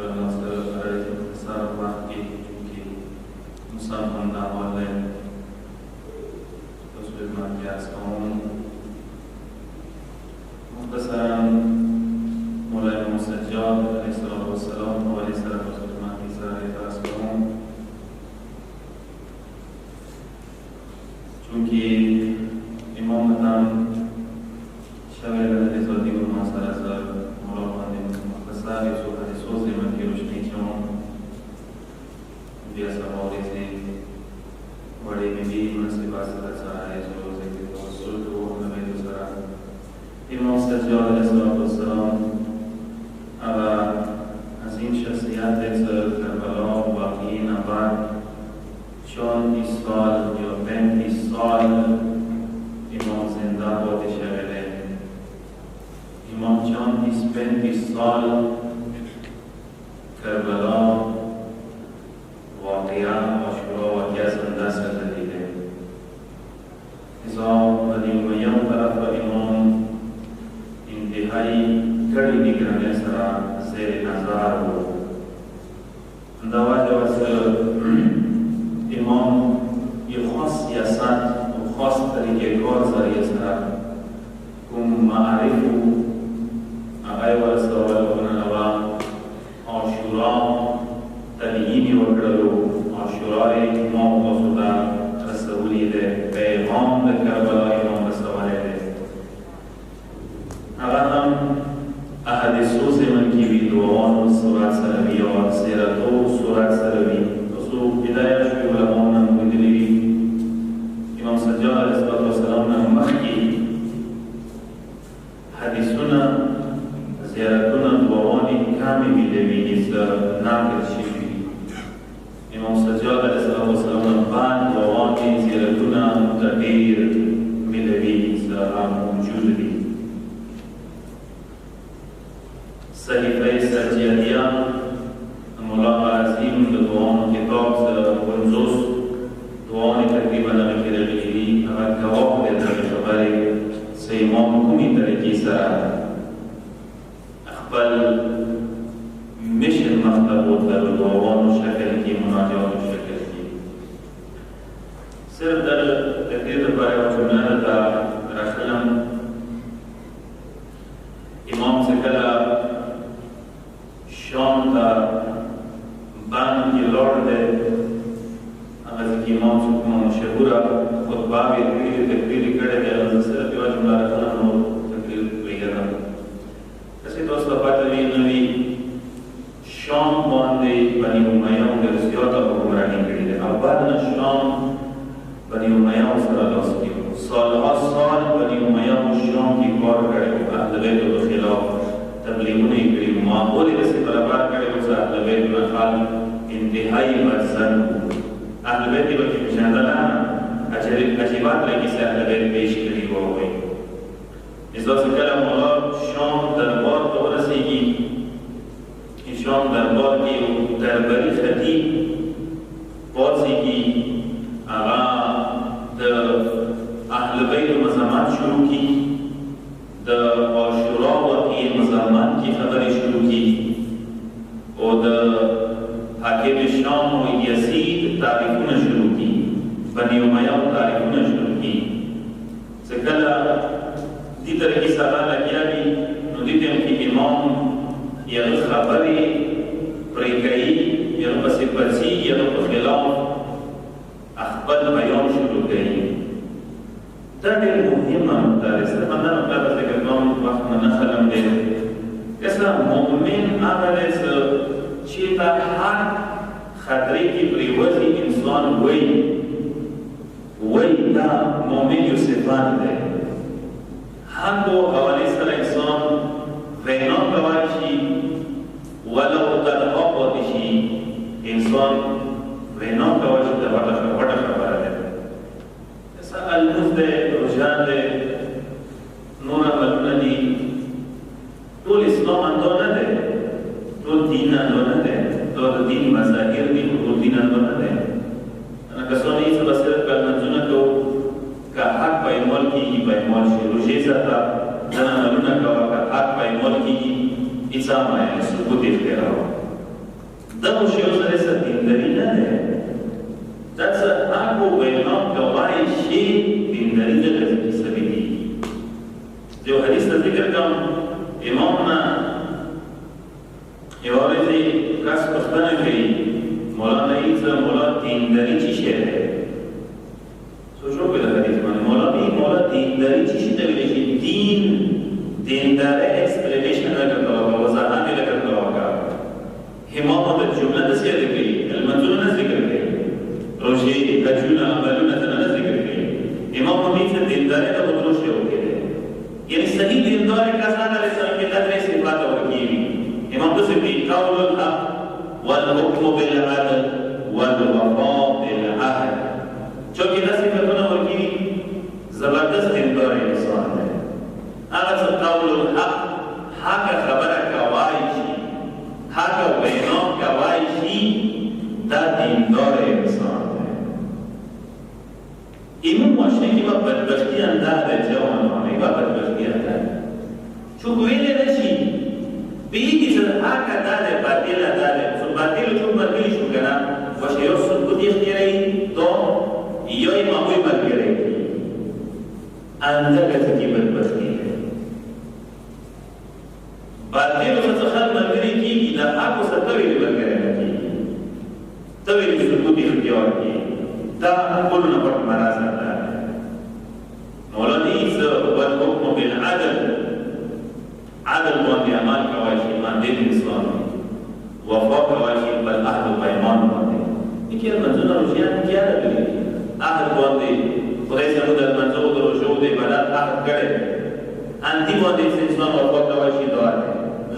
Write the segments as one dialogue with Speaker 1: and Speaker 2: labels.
Speaker 1: inşallah arayüzü tasarruf ki musamman davalı Müslüman kıyasın muhtasaran Mevlana Musajjad aleyhissalatu vesselam ve aleyhissalatu vesselam izâre tasarruf çünkü imamdan şaveler ezodi ve masarazlar Mevlana muhtasar Yusuf hadisôs zaman की रोशनी चों जैसा मौलिक से बड़े में भी मुनसिबा से है जो रोज़े के तवस्सुल को हमें दूसरा इमाम सज्जाद अलैहिस्सलाम अला अजीम शख्सियत से करबला वाक़ईन आबाद 34 साल जो 35 साल इमाम जिंदा होते शगले इमाम 35 साल करबला वाक़या आशुरा वाक़या ज़िंदा से दलील है निज़ाम बनी उमय्या तरफ इमाम इंतहाई कड़ी निगरानी सरा ज़ेर नज़र हो अंदाज़ वैसे इमाम ये ख़ास सियासत और ख़ास तरीके कार ज़रिए सरा कुम मारिफ़ु आगे वाले सवाल बना लगा आशुरा तलीमी वकड़लो आशुरा इमाम खुदा रसूली दे पैगाम दे करबला इमाम रसूले दे अगर हम अहदिसों से मन की भी दुआओं सूरत सलवी और सीरतों सूरत सलवी तो बिदायत शुरू उलमा ने मुदली इमाम सज्जाद अलैहिस्सलाम ने मखी हदीसुना ज़ियारतुना दुआओं कामिल मिलवी इस नाक़िल शिफी इमाम सज्जाद अलैहिस्सलाम ने बाद दुआओं ज़ियारतुना मुतक़ीर मिलवी इस मौजूद दी सहीफ़े सज्जादिया मौला अज़ीम दुआओं किताब से वंजुस दुआओं तकरीबन अगर रगली अगर गवाह देता है खबरें से इमाम कुमी तरीक़े से बल मिशन मकतब होता है दुआओं शक्ल की मुनाजात शक्ल की सिर्फ दर तकरीर पर जुमला का रखलम इमाम से कला शाम का बान की लौट दे अगर की इमाम से मशहूरा खुतबा भी तकरीर करे दे सिर्फ ये जुमला रखलम हो तकरीर वगैरह ऐसे दोस्तों पता नहीं नबी शाम बांधे बनी उमय्या के ज़ियादा हुक्मरानी करी है अब बाद में शाम बनी उमय्या उसका लॉस किया साल बनी उमय्या शाम की कौर करे अहल बैत के खिलाफ तबलीग नहीं करी माहौल ऐसे बराबर करे उस अहल बैत में खाल इंतहाई मज़न अहल बैत की मुशाहदा अजीबात लगी से अहल बैत पेश करी हो गई इस वक्त कला मौला शाम दरबार तो रसीगी शाम दरबार की दरबारी खतीब पौसी की आगा द अहल बैत मज़ामात शुरू की द आशुरा वाक़ई मज़ामात की खबरें शुरू की और द हाकिम शाम और यजीद तारीख़ुन शुरू की बनी उमय्या तारीख़ुन शुरू की सकला दी तरह की सलाह लगिया भी नुदीते उनकी इमाम या खबरी प्रेकई या बसे बची या खिलाफ अखबार बयान शुरू गई तब मुहिम मुतारिस अंदर मतलब से कहूँ वक्त में नखलम दे ऐसा मोमिन अगर इस चीता हर खतरे की प्रिवजी इंसान वही ना मोमिन युसिफान दे हम को हवाले से इंसान वैना कवाची वाला उतर होती इंसान वैना कवाची दबाता खबर है ऐसा अलमुज़्दे रुझान नूर मलूनी तो इस्लाम अंदोलन है तो दीन अंदोलन है तो दीन मज़ाहिर दी तो दीन अंदोलन है अना कसोनी से बस कल मंजुना को का हक पैमोल की पैमोल शुरू जेज़ाता जना मलूना का हक पैमोल की इज़ामा है सुबुत इख्तियार دا خو شی سره څه دینداري نه دی، دا څه هغو وینا کوای شي دینداري دغه کې سببي. یو حدیث ته ذکر کوم، امامنا یو ورځ کس پوښتنه کوي مولانا عیسی مولا دینداري څه شی دی؟ سوچ وکړه حدیث باندې مولا دینداري څه شی ته ویل شي؟ دینداري ایکسپلینیشن راکړه، وضاحت یې راکړه. امام د جمله د څه دی المنظور نه ذکر کوي، روزي حجونه عملونه نه ذکر کوي. امام دې څه دینداري د بدلو شی وکړي، یعنی صحیح دینداري کسان علیه السلام کې درې صفات ورکړي. امام د څه دی قول الحق والحكم بالعدل والوفاء بالعهد. چونکه دا صفاتونه ورکړي زبردست دینداري انسان دی. هغه څه قول الحق حق خبره کوي شي، حق وینا کوي شي، دا دیندار انسان دی. این معاشره کې به بدبختي اندازه جوانانه به بدبختي اندازه چون ویلې نشي بیگی چې حق دا دی باطل دا دی، خو باطل چون باطل شو کنه واشه یو څه دې اختیاري تو یو یې ماوي مرګري اندګه چې بدبختي باطل څه خلک مرګري کیږي، دا حق څه توي مرګري کیږي، توي چې څه دې اختیار کیږي. دا كلنا برضه مراسم مولانا عيسى والحكم بالعدل، عدل باندې عمل کوي چې باندې انسان وفا کوي چې بل عهد او پیمان باندې یې منځونه روزيان کیاره دي. عهد باندې خدای سره د منځو د روزو د عبادت عهد کړي، انتی باندې انسان وفا کوي چې دوه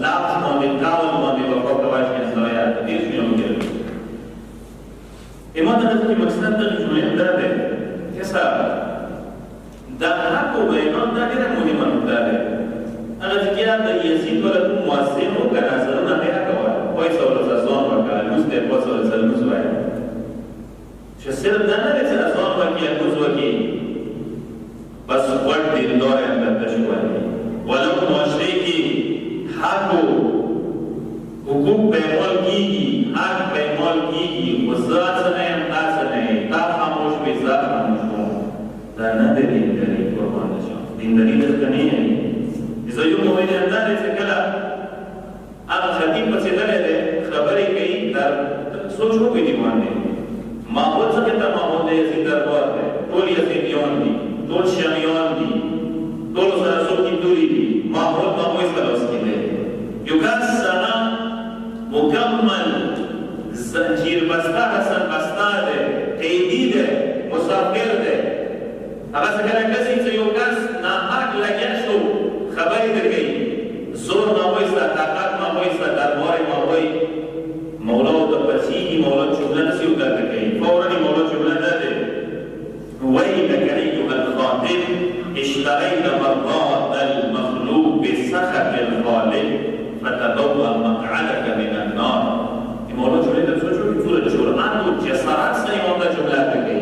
Speaker 1: لاس باندې کاول باندې وفا کوي چې سویا دې شنو کوي. امام د دې مقصد د جمله دا ده چې دا حق او بیان دا ډېر مهمه نقطه ده. هغه چې د یزید ولر مؤثر او کناظرونه بیا کوي وای څول ځان وکړه نو ستې په څول ځل وای چې صرف دا نه چې ځان وکړي کوز وکړي بس وړ دې دوه اندته شوی ولو معاشره کې حق حقوق پیمال کیږي، حق پیمال کیږي، وزات نه امتاز نه تا خاموش به ذات خاموش هو دا نه دی دینداري. قربان شو دینداري دلته نه دی. زه یو مومن انداز چې کله هغه خطیب په څیر دی خبرې کوي دا سوچ وکړي دی باندې ماحول څنګه ته ماحول دی چې دربار دی ټول یزیدیان دي ټول شامیان دي ټول سره څوک دوی دي ماحول سره اوس کې دی یو کس سره مکمل زنجیر بسته حسن بسته ده قیدی ده مسافر ده هغه څنګه کسي چې یو کس ناحق لګیا شو خبرې درکې زور ما وایسته طاقت ما وایسته دربار ما وای مولا د پسیږي مولا جمله نسی وکړي فورا مولا جمله ده ويلك ايها الخاطب اشتريت مرضات المخلوق بسخط الخالق فتبوأ مقعدك من النار. مولا جمله ته سوچو چې ټول جرأت او جسارت سره مولا جمله کوي.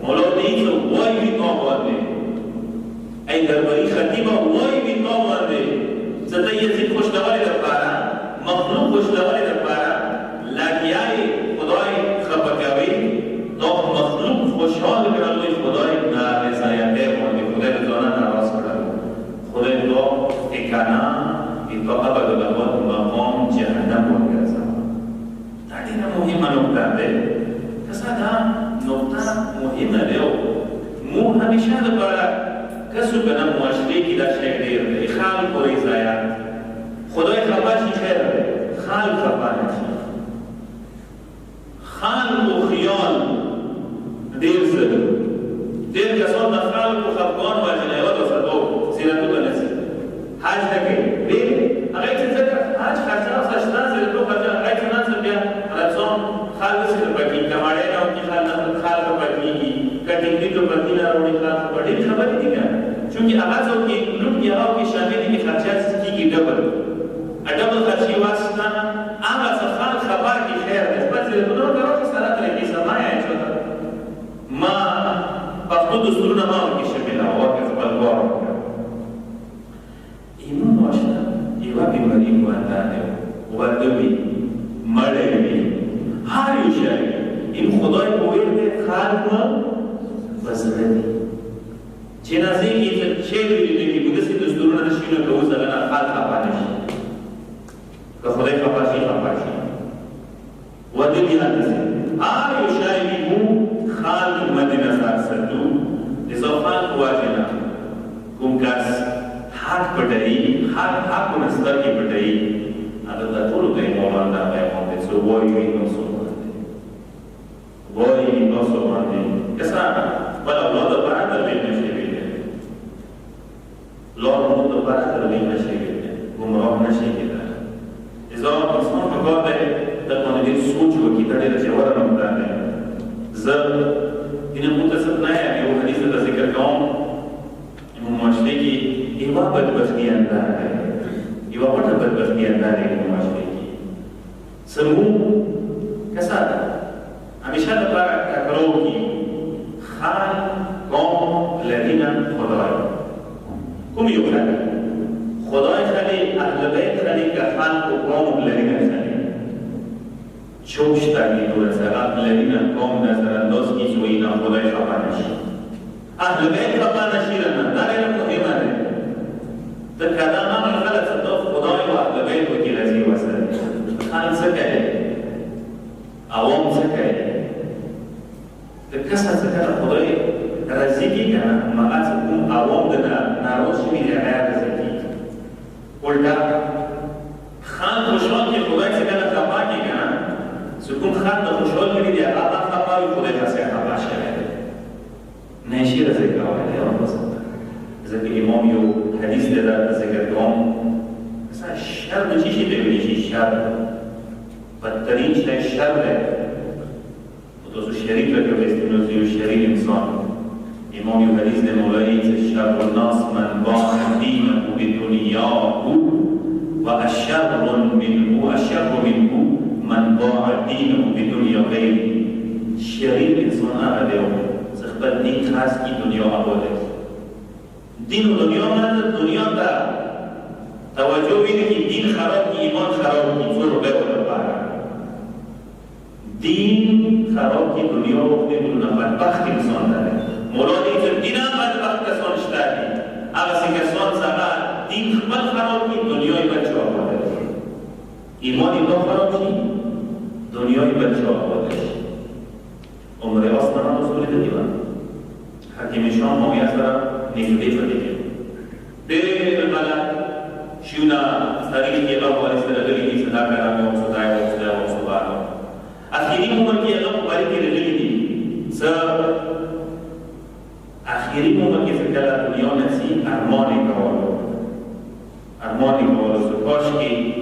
Speaker 1: مولا دې څو وای وی کو باندې ای درباري خطیبه وای وی کو باندې زته یې خوشنوالي لپاره مخلوق خوشنوالي لپاره لاګیای خدای خپکاوي نو مخلوق خوشحال کړل خدای نه رضایت باندې خدای ځان ناراض کړل خدای دو اکانا itu apa dalam maqam jahannam وګرځا. دا ډېره مهمه نقطه ده. کساده نقطه مهمه ده. مو همیشه لپاره کسو کنه معاشره کې دا شی ډېر دی. خلق او رضایت. خدای خبر شي خیر ده. خلق خبر شي. خلق او خیال ډېر زده. ډېر کسان د خلق او خفقان واجنه یو د فتو سیرتو بنسي. حج دکې ډېر هغه چې څنګه حج خرچه او سشتان سره دوه خرچه هغه چې نن بیا راځم خالص سره پکې کماړې او چې خالص پکې کټینګ ته پکې نه وروړي خالص پکې خبرې دي کنه چې هغه څو کې لوټ یا او کې شامل دي خرچه کیږي ډبل خرچي واسطه هغه څه خبر کې خیر ده پس دې نو کارو چې سره ترې کې سمایا چې ما په خپل دستورونه ما کې شامل او کې خپل واره ایمو ماشنا یو بیماری باندې ودوي مړې هر یو شی این خدای پوهیده خلق بزرگی جنازه که چه دیدی که بودی دستورنا نشینه که او زلنا خلق خپانشی که خدای خپاشی و دلی هندسی هر یو شی مو خلق مدینه سرسدو اضافان واجنا کوم کس حق پټای حق نستر کې پټای هغه د ټولو د مولانا پیغام دې سو وایي نو سو وایي نو سو باندې کسا بل اولاد بعد د نشي ویل لور مو د بعد د نشي ویل ګمراه نشي کېدل اذا انسان په کار ده د باندې سوچ وکړي دا ډېر ژور نه ده زه دینه متصل نه یم یو حدیث ته ذکر کوم معاشره کې یوه بدبختي اندار دی یوه پټه بدبختي اندار دی په معاشره کې زموږ کسا ده همیشه لپاره ټکرو کې خان قوم لدینه خدای کوم یو خلک خدای خلی اهل بیت خلی که خان و قوم لدینه خلی چوش تاکی دور سرات لدینه قوم نظر انداز کی جو اینا خدای خفا نشی اهل بیت خفا نشی رنا داره مهمه ده در کدام عمل خلق صدف خدای و اهل بیت و کی رضی وسر خان سکه عوام سکه در کسا سکه خدای رضی کی کنه مقاس کن عوام ده ناروز شوی ده عیاد رضی کی الٹا خان خوشحال که خدای سکه خفا کی کنه سکون خان ده خوشحال کردی ده آقا خفا و خدای خسکه خفا شده نشی رضی که آوه ده بسنده ذکر امام یو حدیث ده در ذکر دوم مثلا شر ده چیشی ببینیشی شر بدترین چه شر ده و دوزو شریک لکه بستینوزی و شریک انسان امام یو حدیث ده مولایی چه شر الناس من باع دینه بدنیاه و اشر منه من باع دینه بدنیا غیری شریک انسان آقا ده بل دین خاص کی دنیا آباد ہے دین و دنیا میں دنیا کا توجہ بھی نہیں کہ دین خراب کی ایمان خراب کی جو روپے ہو پارا دین خراب کی دنیا وقتی دنیا بدبخت انسان داره مرادی که دینا بدبخت کسان شده اگر سی کسان ساقا دین خبر خراب کی دنیای بچه آباد ہے ایمانی دا خراب کی دنیای بچه آباد ہے عمر اصلا هم رسولی دیوان حکیم شام ما میازدارم نیزده فدیده دیر الملک شیونا سریعی که الله علیه سرگلی دی صدا کرامی و صدای و صدای و صدای اخیری عمر که الله مبارکی رجلی دی اخیری عمر که سکلا دنیا نسی ارمانی کولو سکاش که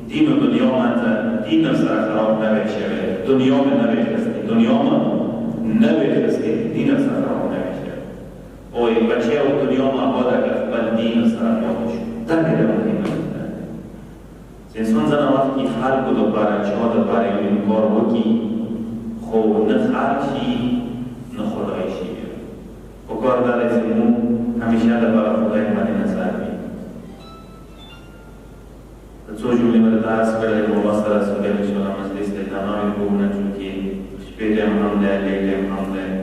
Speaker 1: دین و دنیا منزل دین نفسر خراب نوید شوه دنیا من نوید خستی دنیا من نوید خستی دین نفسر خراب نوید اوی بچه او دنیا ما آباده که بل دین نفسر خراب شد در میره مهمه انسان زن وقت که خلق دو باره چه دو باره این کار وکی خو نه خلق شی نه خدای شی و کار داره زمون همیشه در باره خدای مدی نظر بید تو جمله مرد دست برای مواصل از سوگه بشورم از لیست دانای بونه چون که شپیدم هم ده لیلم هم ده